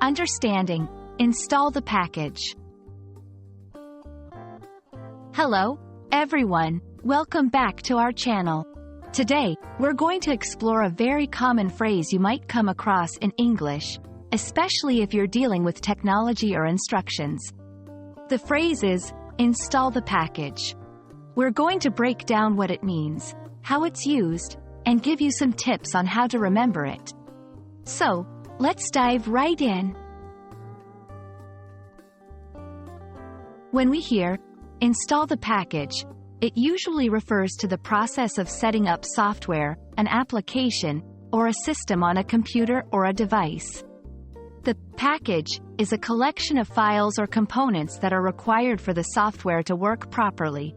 Understanding. Install the package. Hello, everyone. Welcome back to our channel. Today, we're going to explore a very common phrase you might come across in English, especially if you're dealing with technology or instructions. The phrase is, install the package. We're going to break down what it means, how it's used, and give you some tips on how to remember it. So, let's dive right in. When we hear, install the package, it usually refers to the process of setting up software, an application, or a system on a computer or a device. The package is a collection of files or components that are required for the software to work properly.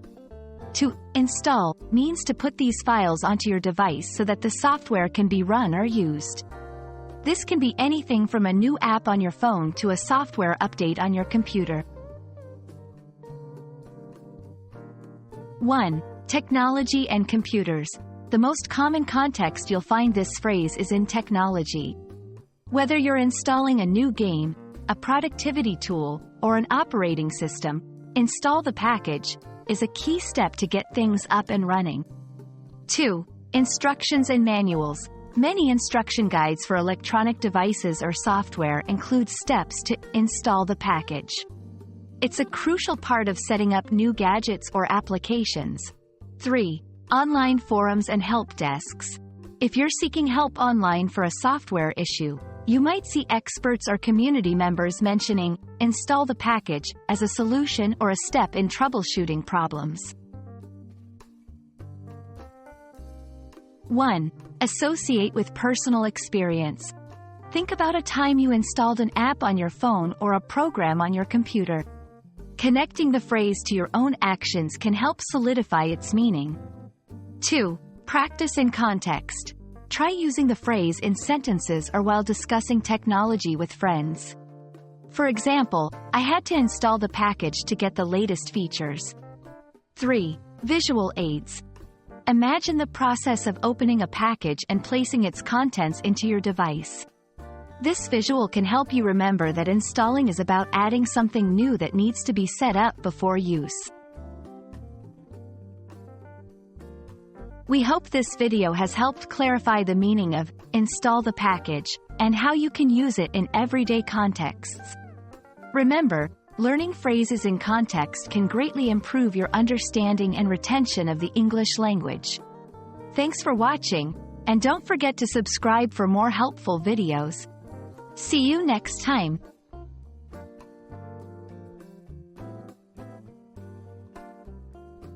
To install means to put these files onto your device so that the software can be run or used. This can be anything from a new app on your phone to a software update on your computer. 1. Technology and computers. The most common context you'll find this phrase is in technology. Whether you're installing a new game, a productivity tool, or an operating system, install the package is a key step to get things up and running. 2. Instructions and manuals. Many instruction guides for electronic devices or software include steps to install the package. It's a crucial part of setting up new gadgets or applications. 3. Online forums and help desks. If you're seeking help online for a software issue, you might see experts or community members mentioning, install the package, as a solution or a step in troubleshooting problems. 1. Associate with personal experience. Think about a time you installed an app on your phone or a program on your computer. Connecting the phrase to your own actions can help solidify its meaning. 2. Practice in context. Try using the phrase in sentences or while discussing technology with friends. For example, I had to install the package to get the latest features. 3. Visual aids. Imagine the process of opening a package and placing its contents into your device. This visual can help you remember that installing is about adding something new that needs to be set up before use. We hope this video has helped clarify the meaning of install the package and how you can use it in everyday contexts. Remember, learning phrases in context can greatly improve your understanding and retention of the English language. Thanks for watching, and don't forget to subscribe for more helpful videos. See you next time.